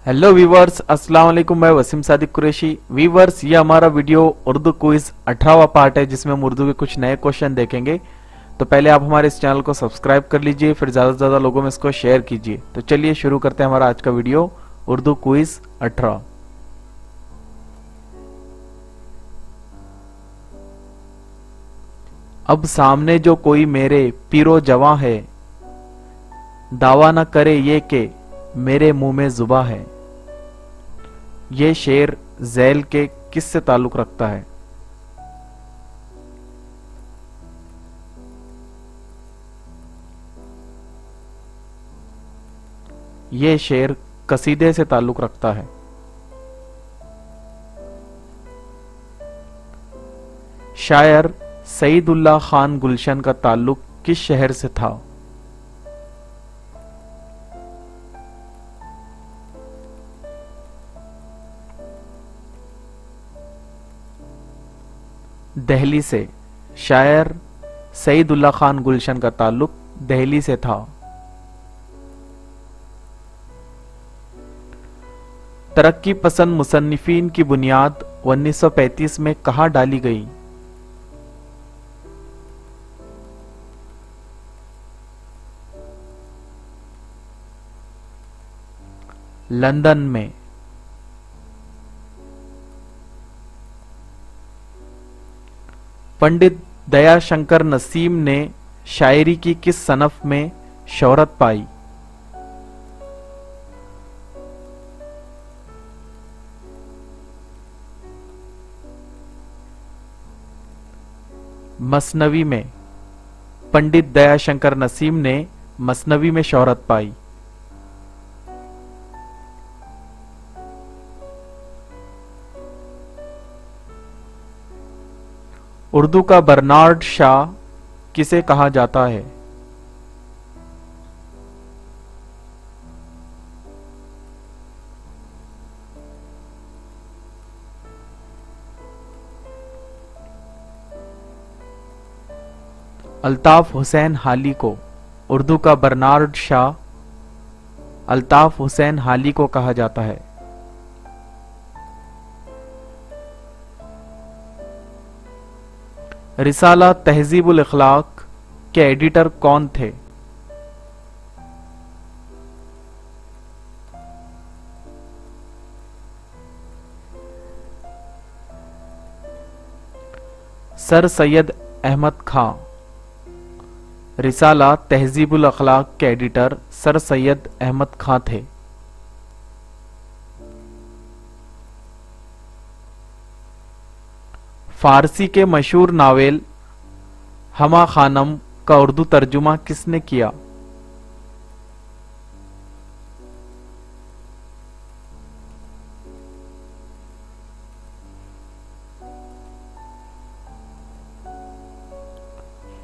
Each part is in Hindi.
हेलो वीवर्स, अस्सलाम वालेकुम। मैं वसीम सादिक कुरैशी। वीवर्स, ये हमारा वीडियो उर्दू क्विज 18वां पार्ट है, जिसमें हम उर्दू के कुछ नए क्वेश्चन देखेंगे। तो पहले आप हमारे इस चैनल को सब्सक्राइब कर लीजिए, फिर ज़्यादा से ज़्यादा लोगों में इसको शेयर कीजिए। तो चलिए शुरू करते हैं हमारा आज का वीडियो उर्दू क्विज 18। अब सामने जो कोई मेरे पीरो जवां है, दावा न करे ये के मेरे मुंह में जुबा है। ये शेर झैल के किस से ताल्लुक रखता है? ये शेर कसीदे से ताल्लुक रखता है। शायर सईदुल्लाह खान गुलशन का ताल्लुक किस शहर से था? दिल्ली से। शायर सईदुल्लाह खान गुलशन का ताल्लुक दिल्ली से था। तरक्की पसंद मुसन्निफीन की बुनियाद 1935 में कहां डाली गई? लंदन में। पंडित दयाशंकर नसीम ने शायरी की किस सनफ में शोहरत पाई? मसनवी में। पंडित दयाशंकर नसीम ने मसनवी में शोहरत पाई। उर्दू का बर्नार्ड शाह किसे कहा जाता है? अल्ताफ हुसैन हाली को। उर्दू का बर्नार्ड शाह अल्ताफ हुसैन हाली को कहा जाता है। रिसाला तहजीबुल अखलाक के एडिटर कौन थे? सर सैयद अहमद खां। रिसाला तहजीबुल अखलाक के एडिटर सर सैयद अहमद खां थे। फारसी के मशहूर नावेल हमा खानम का उर्दू तर्जुमा किसने किया?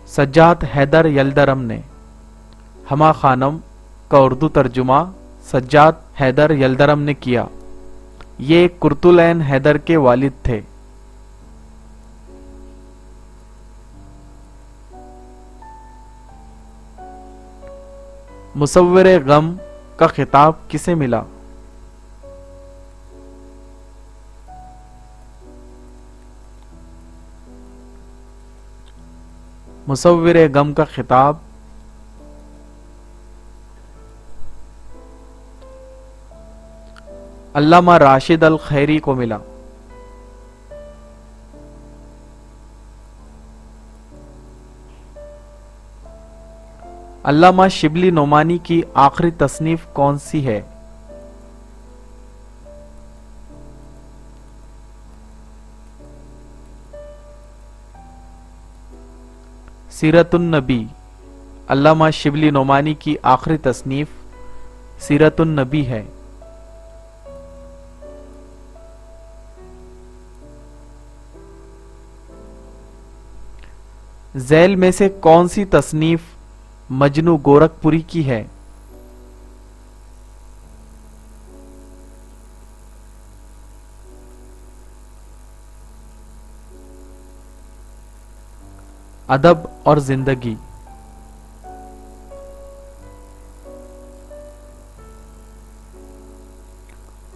सज्जाद हैदर यल्दरम ने। हमा खानम का उर्दू तर्जुमा सज्जाद हैदर यल्दरम ने किया। ये कुर्तुलैन हैदर के वालिद थे। मुसव्विर गम का खिताब किसे मिला? मुसव्विर गम का खिताब अल्लामा राशिद अल खैरी को मिला। अल्लामा शिबली नोमानी की आखिरी तसनीफ कौन सी है? सीरतुन नबी। अल्लामा शिबली नोमानी की आखिरी तसनीफ सीरतुन नबी है। झैल में से कौन सी तसनीफ मजनू गोरखपुरी की है? अदब और जिंदगी।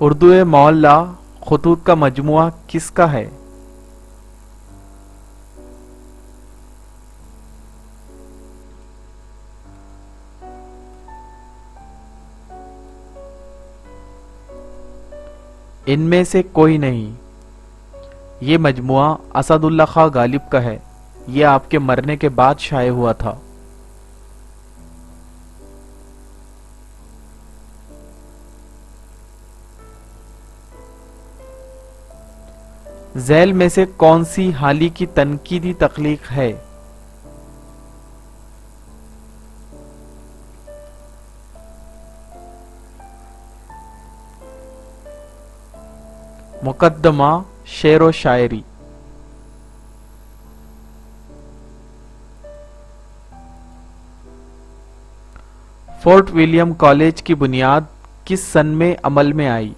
उर्दू मौला खुतूत का मजमुआ किसका है? इनमें से कोई नहीं। ये मजमुआ असदुल्ला खां गालिब का है। ये आपके मरने के बाद शाये हुआ था। झैल में से कौन सी हाली की तनकीदी तख्लीक है? मुकद्दमा, शेर व शायरी। फोर्ट विलियम कॉलेज की बुनियाद किस सन में अमल में आई?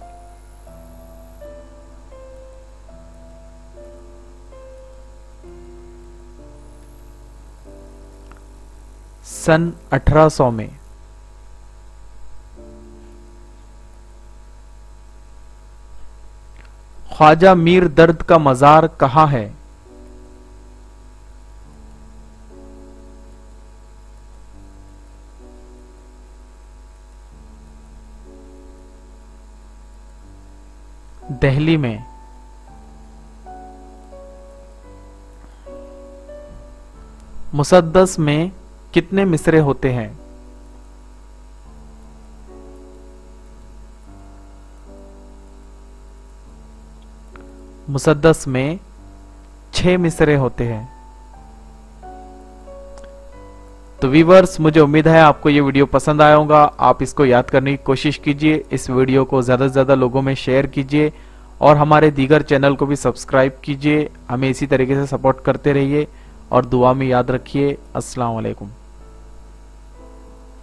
सन 1800 में। ख्वाजा मीर दर्द का मजार कहाँ है? दिल्ली में। मुसद्दस में कितने मिसरे होते हैं? मुसद्दस में 6 मिसरे होते हैं। तो व्यूअर्स, मुझे उम्मीद है आपको ये वीडियो पसंद आया होगा। आप इसको याद करने की कोशिश कीजिए, इस वीडियो को ज़्यादा से ज़्यादा लोगों में शेयर कीजिए और हमारे दीगर चैनल को भी सब्सक्राइब कीजिए। हमें इसी तरीके से सपोर्ट करते रहिए और दुआ में याद रखिए। अस्सलाम वालेकुम।